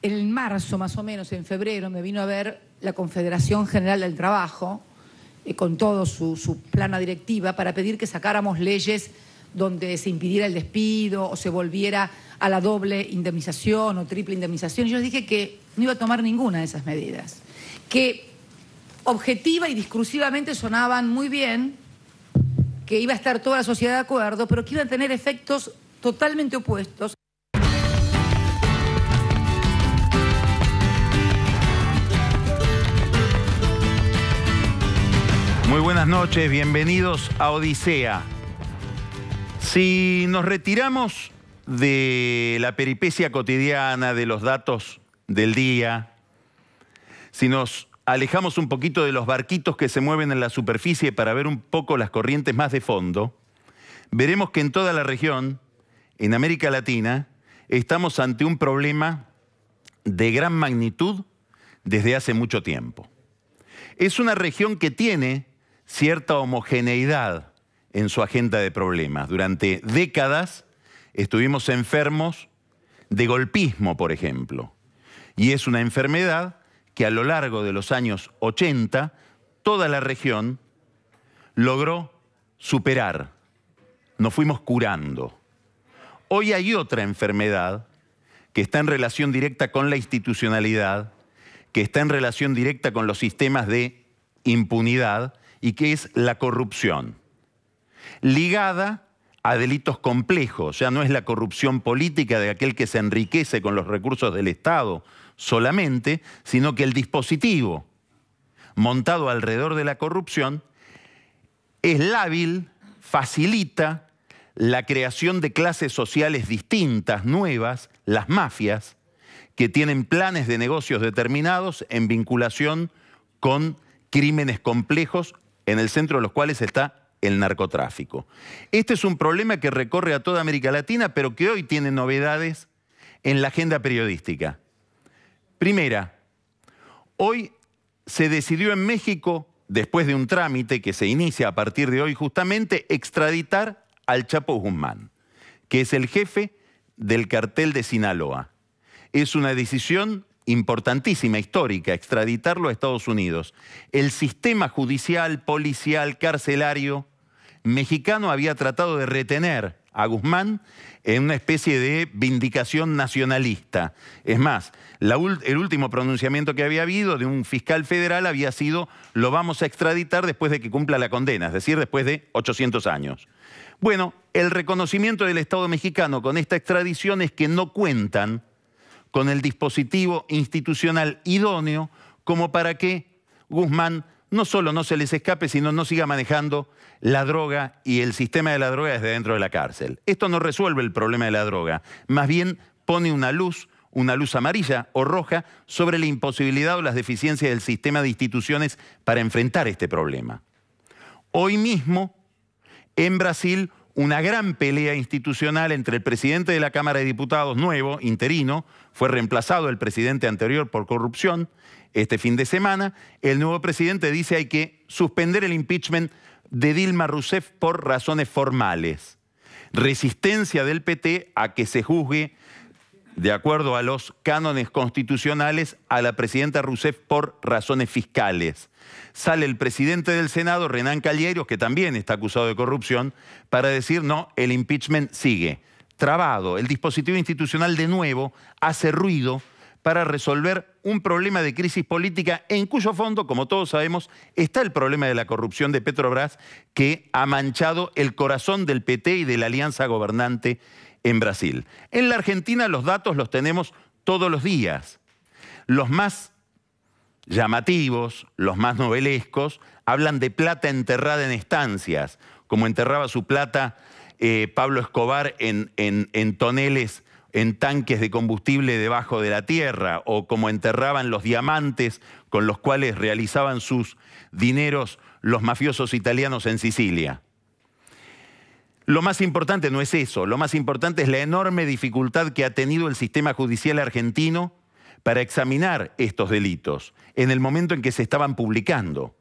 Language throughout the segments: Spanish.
En marzo, más o menos, en febrero, me vino a ver la Confederación General del Trabajo, con todo su plana directiva, para pedir que sacáramos leyes donde se impidiera el despido o se volviera a la doble indemnización o triple indemnización. Y yo les dije que no iba a tomar ninguna de esas medidas, que objetiva y discursivamente sonaban muy bien, que iba a estar toda la sociedad de acuerdo, pero que iban a tener efectos totalmente opuestos. Muy buenas noches, bienvenidos a Odisea. Si nos retiramos de la peripecia cotidiana, de los datos del día, si nos alejamos un poquito de los barquitos que se mueven en la superficie para ver un poco las corrientes más de fondo, veremos que en toda la región, en América Latina, estamos ante un problema de gran magnitud desde hace mucho tiempo. Es una región que tiene cierta homogeneidad en su agenda de problemas. Durante décadas estuvimos enfermos de golpismo, por ejemplo, y es una enfermedad que a lo largo de los años 80 toda la región logró superar. Nos fuimos curando. Hoy hay otra enfermedad que está en relación directa con la institucionalidad, que está en relación directa con los sistemas de impunidad y que es la corrupción, ligada a delitos complejos. Ya no es la corrupción política de aquel que se enriquece con los recursos del Estado solamente, sino que el dispositivo montado alrededor de la corrupción es lábil, facilita la creación de clases sociales distintas, nuevas, las mafias, que tienen planes de negocios determinados en vinculación con crímenes complejos, en el centro de los cuales está el narcotráfico. Este es un problema que recorre a toda América Latina, pero que hoy tiene novedades en la agenda periodística. Primera, hoy se decidió en México, después de un trámite que se inicia a partir de hoy justamente, extraditar al Chapo Guzmán, que es el jefe del cartel de Sinaloa. Es una decisión importantísima, histórica, extraditarlo a Estados Unidos. El sistema judicial, policial, carcelario mexicano había tratado de retener a Guzmán en una especie de vindicación nacionalista. Es más, el último pronunciamiento que había habido de un fiscal federal había sido: lo vamos a extraditar después de que cumpla la condena, es decir, después de 800 años. Bueno, el reconocimiento del Estado mexicano con esta extradición es que no cuentan con el dispositivo institucional idóneo como para que Guzmán no solo no se les escape, sino no siga manejando la droga y el sistema de la droga desde dentro de la cárcel. Esto no resuelve el problema de la droga, más bien pone una luz amarilla o roja sobre la imposibilidad o las deficiencias del sistema de instituciones para enfrentar este problema. Hoy mismo, en Brasil, una gran pelea institucional entre el presidente de la Cámara de Diputados, nuevo, interino, fue reemplazado el presidente anterior por corrupción. Este fin de semana, el nuevo presidente dice hay que suspender el impeachment de Dilma Rousseff por razones formales. Resistencia del PT a que se juzgue, de acuerdo a los cánones constitucionales, a la presidenta Rousseff por razones fiscales. Sale el presidente del Senado, Renan Calheiros, que también está acusado de corrupción, para decir no, el impeachment sigue. Trabado, el dispositivo institucional de nuevo hace ruido para resolver un problema de crisis política en cuyo fondo, como todos sabemos, está el problema de la corrupción de Petrobras, que ha manchado el corazón del PT y de la alianza gobernante en Brasil. En la Argentina los datos los tenemos todos los días. Los más llamativos, los más novelescos, hablan de plata enterrada en estancias, como enterraba su plata Pablo Escobar en toneles, en tanques de combustible debajo de la tierra, o como enterraban los diamantes con los cuales realizaban sus dineros los mafiosos italianos en Sicilia. Lo más importante no es eso, lo más importante es la enorme dificultad que ha tenido el sistema judicial argentino para examinar estos delitos en el momento en que se estaban publicando.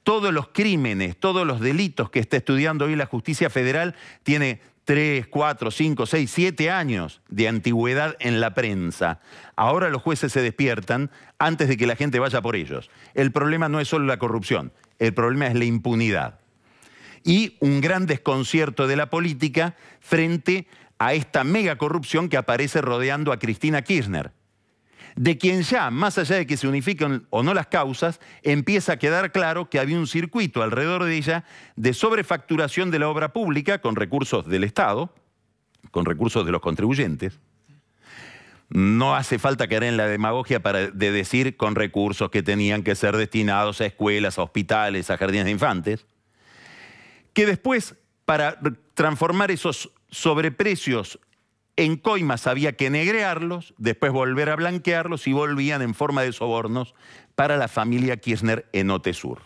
Todos los crímenes, todos los delitos que está estudiando hoy la justicia federal tiene 3, 4, 5, 6, 7 años de antigüedad en la prensa. Ahora los jueces se despiertan antes de que la gente vaya por ellos. El problema no es solo la corrupción, el problema es la impunidad. Y un gran desconcierto de la política frente a esta mega corrupción que aparece rodeando a Cristina Kirchner, de quien ya, más allá de que se unifiquen o no las causas, empieza a quedar claro que había un circuito alrededor de ella de sobrefacturación de la obra pública con recursos del Estado, con recursos de los contribuyentes. No hace falta caer en la demagogia de decir con recursos que tenían que ser destinados a escuelas, a hospitales, a jardines de infantes, que después, para transformar esos sobreprecios en coimas había que negrearlos, después volver a blanquearlos y volvían en forma de sobornos para la familia Kirchner en Otesur.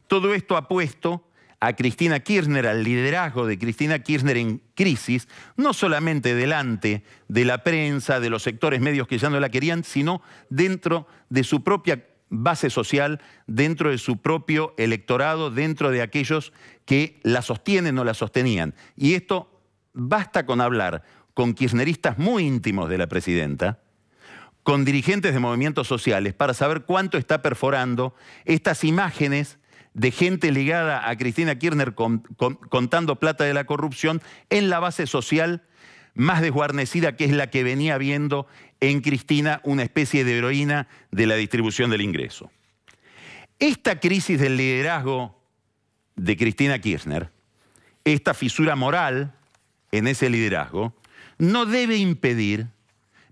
Todo esto ha puesto a Cristina Kirchner, al liderazgo de Cristina Kirchner en crisis, no solamente delante de la prensa, de los sectores medios que ya no la querían, sino dentro de su propia base social, dentro de su propio electorado, dentro de aquellos que la sostienen o la sostenían. Y esto basta con hablar con kirchneristas muy íntimos de la presidenta, con dirigentes de movimientos sociales, para saber cuánto está perforando estas imágenes de gente ligada a Cristina Kirchner contando plata de la corrupción en la base social más desguarnecida, que es la que venía viendo en Cristina una especie de heroína de la distribución del ingreso. Esta crisis del liderazgo de Cristina Kirchner, esta fisura moral en ese liderazgo, no debe impedir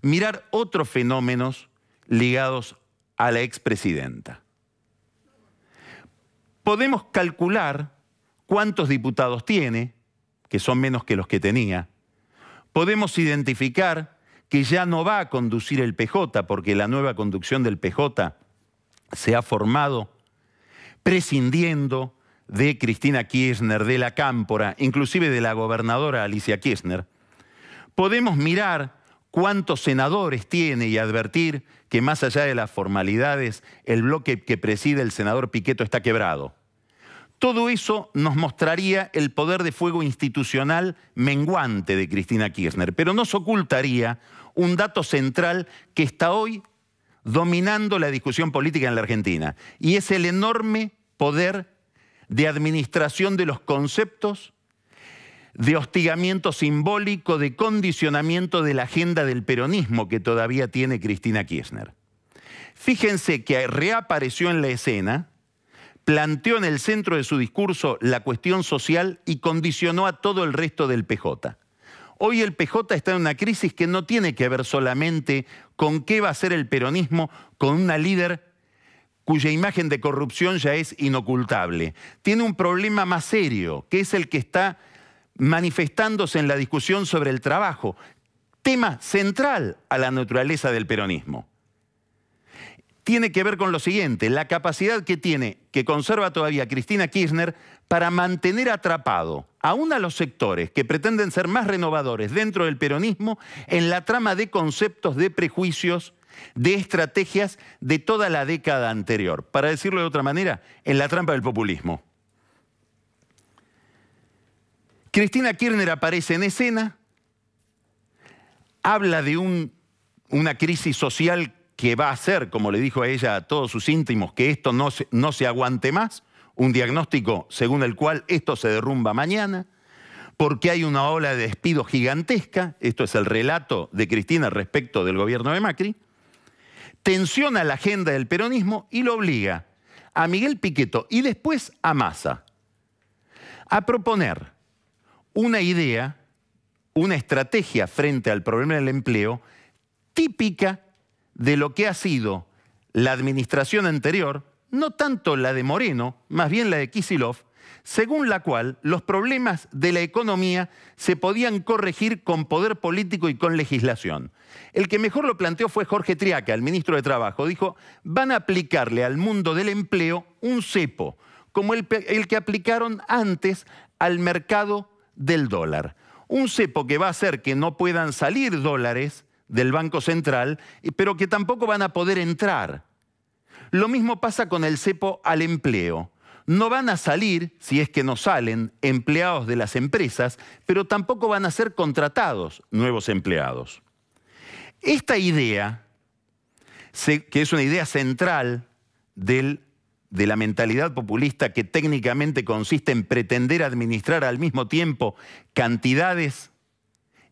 mirar otros fenómenos ligados a la expresidenta. Podemos calcular cuántos diputados tiene, que son menos que los que tenía. Podemos identificar que ya no va a conducir el PJ, porque la nueva conducción del PJ se ha formado prescindiendo de Cristina Kirchner, de la Cámpora, inclusive de la gobernadora Alicia Kirchner. Podemos mirar cuántos senadores tiene y advertir que más allá de las formalidades, el bloque que preside el senador Pichetto está quebrado. Todo eso nos mostraría el poder de fuego institucional menguante de Cristina Kirchner, pero nos ocultaría un dato central que está hoy dominando la discusión política en la Argentina, y es el enorme poder de administración de los conceptos, de hostigamiento simbólico, de condicionamiento de la agenda del peronismo que todavía tiene Cristina Kirchner. Fíjense que reapareció en la escena, planteó en el centro de su discurso la cuestión social y condicionó a todo el resto del PJ. Hoy el PJ está en una crisis que no tiene que ver solamente con qué va a hacer el peronismo con una líder cuya imagen de corrupción ya es inocultable. Tiene un problema más serio, que es el que está manifestándose en la discusión sobre el trabajo, tema central a la naturaleza del peronismo. Tiene que ver con lo siguiente, la capacidad que conserva todavía Cristina Kirchner para mantener atrapado aún a los sectores que pretenden ser más renovadores dentro del peronismo en la trama de conceptos, de prejuicios, de estrategias de toda la década anterior. Para decirlo de otra manera, en la trampa del populismo. Cristina Kirchner aparece en escena, habla de una crisis social que va a hacer, como le dijo a ella a todos sus íntimos, que esto no se aguante más, un diagnóstico según el cual esto se derrumba mañana, porque hay una ola de despido gigantesca, esto es el relato de Cristina respecto del gobierno de Macri, tensiona la agenda del peronismo y lo obliga a Miguel Pichetto y después a Massa a proponer una idea, una estrategia frente al problema del empleo típica de lo que ha sido la administración anterior, no tanto la de Moreno, más bien la de Kicillof, según la cual los problemas de la economía se podían corregir con poder político y con legislación. El que mejor lo planteó fue Jorge Triaca, el ministro de Trabajo. Dijo, van a aplicarle al mundo del empleo un cepo, como el que aplicaron antes al mercado del dólar. Un cepo que va a hacer que no puedan salir dólares del Banco Central, pero que tampoco van a poder entrar. Lo mismo pasa con el cepo al empleo. No van a salir, si es que no salen, empleados de las empresas, pero tampoco van a ser contratados nuevos empleados. Esta idea, que es una idea central de la mentalidad populista, que técnicamente consiste en pretender administrar al mismo tiempo cantidades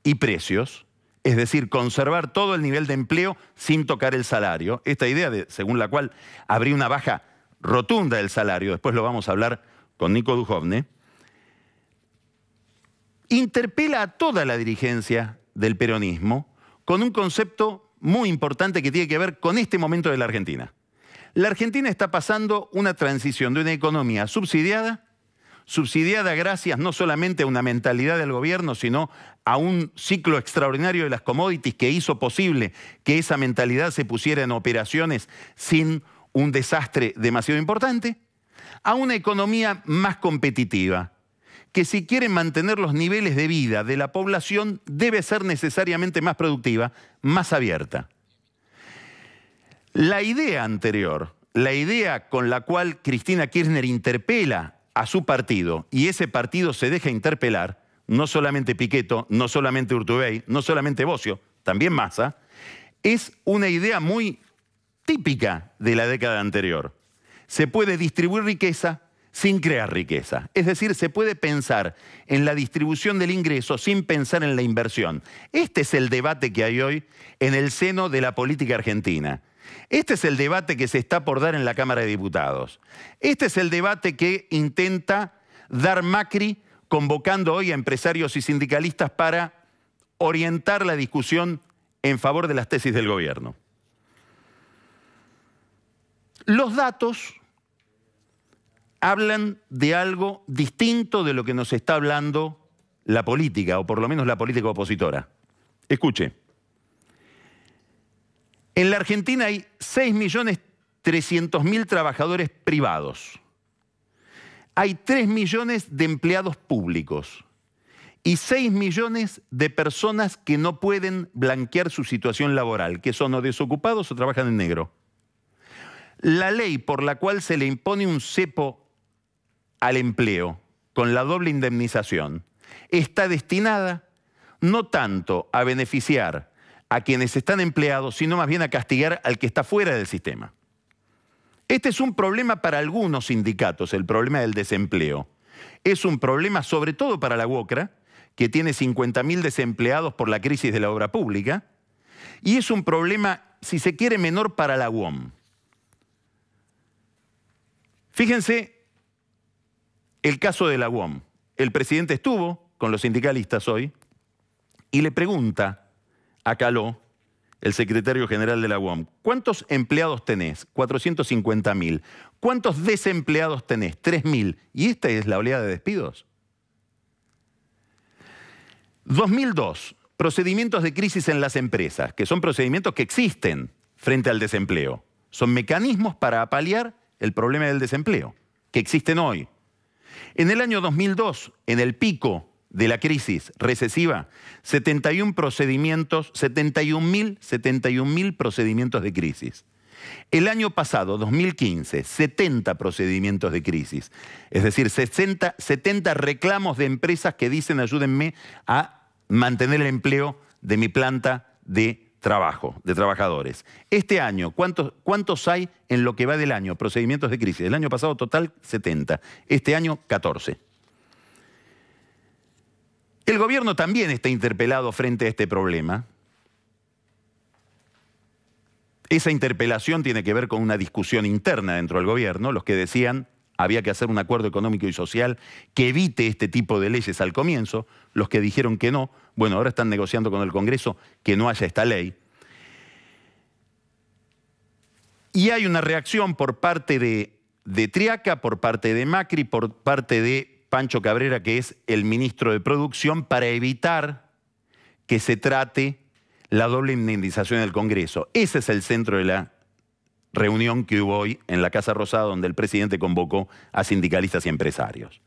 y precios, es decir, conservar todo el nivel de empleo sin tocar el salario. Esta idea según la cual habría una baja rotunda del salario, después lo vamos a hablar con Nico Duhovne, interpela a toda la dirigencia del peronismo con un concepto muy importante que tiene que ver con este momento de la Argentina. La Argentina está pasando una transición de una economía subsidiada gracias no solamente a una mentalidad del gobierno, sino a un ciclo extraordinario de las commodities que hizo posible que esa mentalidad se pusiera en operaciones sin un desastre demasiado importante, a una economía más competitiva, que si quiere mantener los niveles de vida de la población debe ser necesariamente más productiva, más abierta. La idea anterior, la idea con la cual Cristina Kirchner interpela a su partido y ese partido se deja interpelar, no solamente Pichetto, no solamente Urtubey, no solamente Bocio, también Massa, es una idea muy típica de la década anterior. Se puede distribuir riqueza sin crear riqueza. Es decir, se puede pensar en la distribución del ingreso sin pensar en la inversión. Este es el debate que hay hoy en el seno de la política argentina. Este es el debate que se está por dar en la Cámara de Diputados. Este es el debate que intenta dar Macri, convocando hoy a empresarios y sindicalistas para orientar la discusión en favor de las tesis del gobierno. Los datos hablan de algo distinto de lo que nos está hablando la política, o por lo menos la política opositora. Escuche. En la Argentina hay 6.300.000 trabajadores privados. Hay 3 millones de empleados públicos y 6 millones de personas que no pueden blanquear su situación laboral, que son o desocupados o trabajan en negro. La ley por la cual se le impone un cepo al empleo con la doble indemnización está destinada no tanto a beneficiar a quienes están empleados, sino más bien a castigar al que está fuera del sistema. Este es un problema para algunos sindicatos, el problema del desempleo. Es un problema sobre todo para la UOCRA, que tiene 50.000 desempleados por la crisis de la obra pública, y es un problema, si se quiere, menor para la UOM. Fíjense el caso de la UOM. El presidente estuvo con los sindicalistas hoy y le pregunta a Caló, el secretario general de la UOM, ¿cuántos empleados tenés? 450.000. ¿Cuántos desempleados tenés? 3.000. ¿Y esta es la oleada de despidos? 2002, procedimientos de crisis en las empresas, que son procedimientos que existen frente al desempleo. Son mecanismos para paliar el problema del desempleo, que existen hoy. En el año 2002, en el pico de la crisis recesiva, 71.000 procedimientos de crisis. El año pasado, 2015, 70 procedimientos de crisis. Es decir, 70 reclamos de empresas que dicen ayúdenme a mantener el empleo de mi planta de trabajo, de trabajadores. Este año, ¿cuántos hay en lo que va del año? Procedimientos de crisis. El año pasado total 70. Este año 14. El gobierno también está interpelado frente a este problema. Esa interpelación tiene que ver con una discusión interna dentro del gobierno. Los que decían había que hacer un acuerdo económico y social que evite este tipo de leyes al comienzo. Los que dijeron que no, bueno, ahora están negociando con el Congreso que no haya esta ley. Y hay una reacción por parte de Triaca, por parte de Macri, por parte de Pancho Cabrera, que es el ministro de Producción, para evitar que se trate la doble indemnización del Congreso. Ese es el centro de la reunión que hubo hoy en la Casa Rosada, donde el presidente convocó a sindicalistas y empresarios.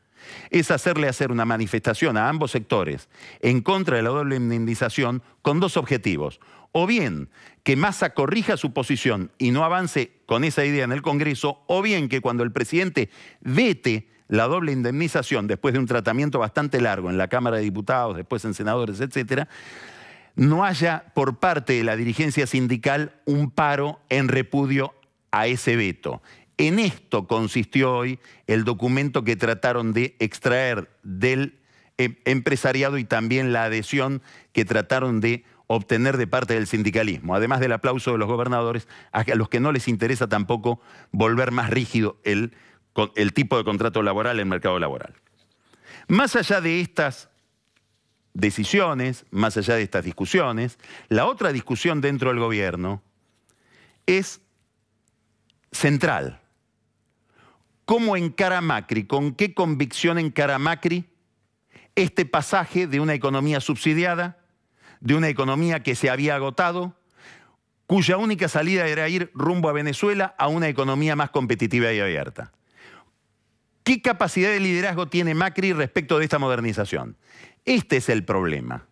Es hacerle hacer una manifestación a ambos sectores en contra de la doble indemnización con dos objetivos. o bien que Massa corrija su posición y no avance con esa idea en el Congreso, o bien que cuando el presidente vete la doble indemnización después de un tratamiento bastante largo en la Cámara de Diputados, después en senadores, etcétera, no haya por parte de la dirigencia sindical un paro en repudio a ese veto. En esto consistió hoy el documento que trataron de extraer del empresariado y también la adhesión que trataron de obtener de parte del sindicalismo, además del aplauso de los gobernadores, a los que no les interesa tampoco volver más rígido el tipo de contrato laboral en el mercado laboral. Más allá de estas decisiones, más allá de estas discusiones, la otra discusión dentro del gobierno es central. ¿Cómo encara Macri, con qué convicción encara Macri este pasaje de una economía subsidiada, de una economía que se había agotado, cuya única salida era ir rumbo a Venezuela, a una economía más competitiva y abierta? ¿Qué capacidad de liderazgo tiene Macri respecto de esta modernización? Este es el problema.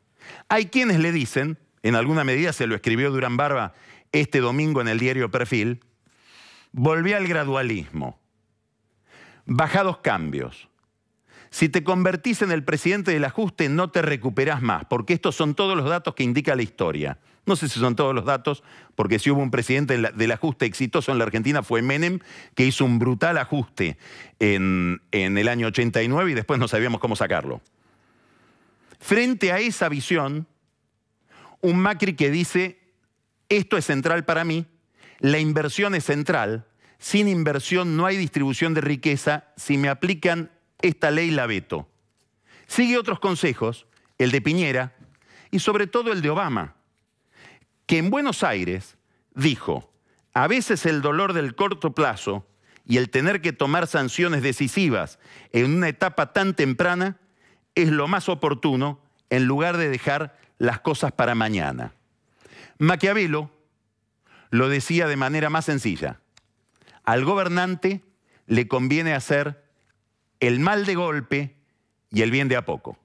Hay quienes le dicen, en alguna medida se lo escribió Durán Barba este domingo en el diario Perfil, volví al gradualismo, bajá 2 cambios. Si te convertís en el presidente del ajuste, no te recuperás más, porque estos son todos los datos que indica la historia. No sé si son todos los datos, porque si hubo un presidente del ajuste exitoso en la Argentina fue Menem, que hizo un brutal ajuste en el año 89 y después no sabíamos cómo sacarlo. Frente a esa visión, un Macri que dice, esto es central para mí, la inversión es central, sin inversión no hay distribución de riqueza, si me aplican esta ley la veto. Sigue otros consejos, el de Piñera y sobre todo el de Obama, que en Buenos Aires dijo, a veces el dolor del corto plazo y el tener que tomar sanciones decisivas en una etapa tan temprana es lo más oportuno en lugar de dejar las cosas para mañana. Maquiavelo lo decía de manera más sencilla. Al gobernante le conviene hacer el mal de golpe y el bien de a poco.